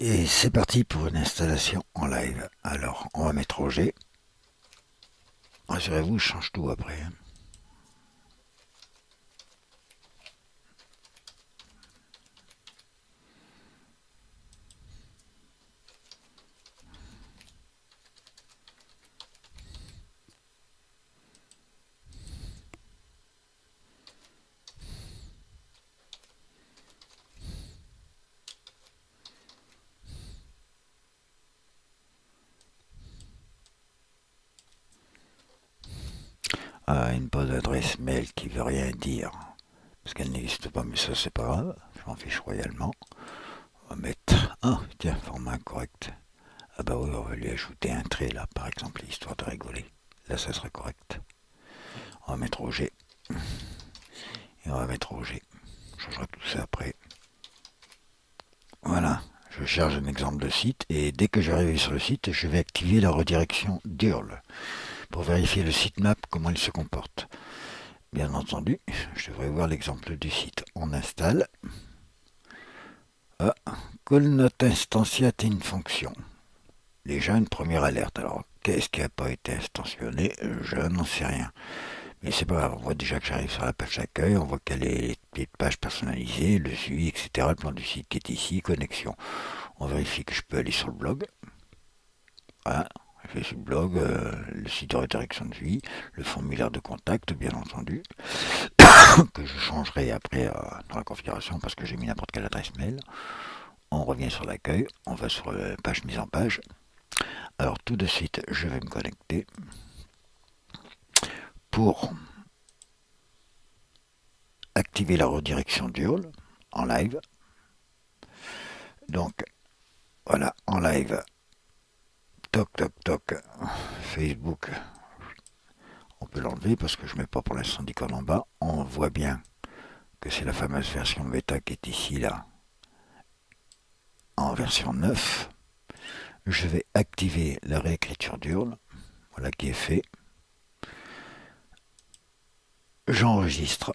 Et c'est parti pour une installation en live. Alors, on va mettre Roger. Rassurez-vous, je change tout après. Ah, une bonne adresse mail qui veut rien dire. Parce qu'elle n'existe pas, mais ça c'est pas grave. Je m'en fiche royalement. On va mettre... Ah, tiens, format correct. Ah bah oui, on va lui ajouter un trait là, par exemple, histoire de rigoler. Là, ça serait correct. On va mettre Roger. Et on va mettre Roger. On changera tout ça après. Voilà. Je charge un exemple de site et dès que j'arrive sur le site, je vais activer la redirection d'URL pour vérifier le sitemap, comment il se comporte. Bien entendu, je devrais voir l'exemple du site. On installe. Ah, call not instantiate in fonction. Déjà une première alerte. Alors, qu'est-ce qui n'a pas été instantionné? Je n'en sais rien. Mais c'est pas grave, on voit déjà que j'arrive sur la page d'accueil, on voit qu'elle est les petites pages personnalisées, le suivi, etc. Le plan du site qui est ici, connexion. On vérifie que je peux aller sur le blog. Voilà, je vais sur le blog, le site de redirection de suivi, le formulaire de contact, bien entendu, que je changerai après dans la configuration parce que j'ai mis n'importe quelle adresse mail. On revient sur l'accueil, on va sur la page mise en page. Alors tout de suite, je vais me connecter pour activer la redirection d'URL en live. Donc voilà, en live, toc toc toc, Facebook, on peut l'enlever parce que je ne mets pas pour l'instant d'icône en bas. On voit bien que c'est la fameuse version bêta qui est ici là, en version 9. Je vais activer la réécriture d'URL, voilà qui est fait. J'enregistre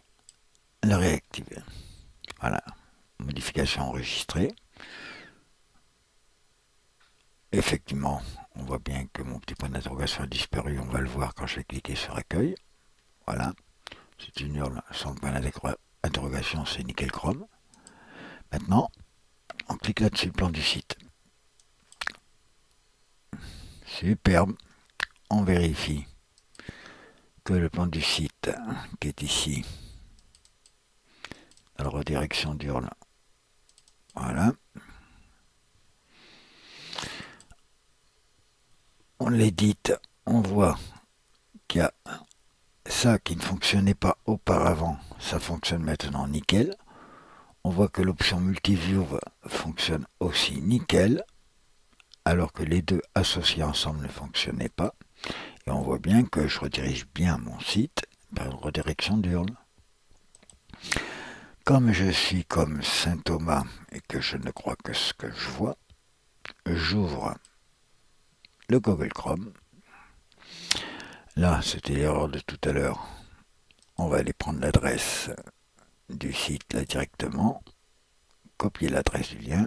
la réactive. Voilà, modification enregistrée. Effectivement, on voit bien que mon petit point d'interrogation a disparu. On va le voir quand je vais cliquer sur accueil. Voilà, c'est une URL sans point d'interrogation, c'est nickel chrome. Maintenant, on clique là-dessus, plan du site. Superbe. On vérifie que le plan du site qui est ici, dans la redirection d'URL, voilà. On l'édite, on voit qu'il y a ça qui ne fonctionnait pas auparavant, ça fonctionne maintenant nickel. On voit que l'option multiview fonctionne aussi nickel, alors que les deux associés ensemble ne fonctionnaient pas. Et on voit bien que je redirige bien mon site par une redirection d'URL. Comme je suis comme Saint Thomas et que je ne crois que ce que je vois, j'ouvre le Google Chrome. Là, c'était l'erreur de tout à l'heure. On va aller prendre l'adresse du site là directement, copier l'adresse du lien.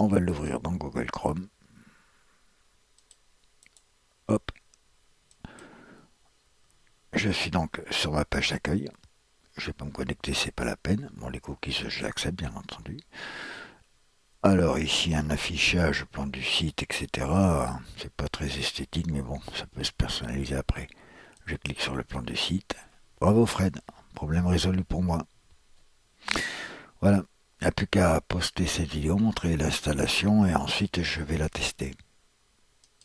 On va l'ouvrir dans Google Chrome. Hop. Je suis donc sur ma page d'accueil. Je ne vais pas me connecter, c'est pas la peine. Bon, les cookies, je l'accepte bien entendu. Alors ici, un affichage, plan du site, etc. C'est pas très esthétique, mais bon, ça peut se personnaliser après. Je clique sur le plan du site. Bravo Fred, problème résolu pour moi. Voilà, il n'y a plus qu'à poster cette vidéo, montrer l'installation et ensuite je vais la tester.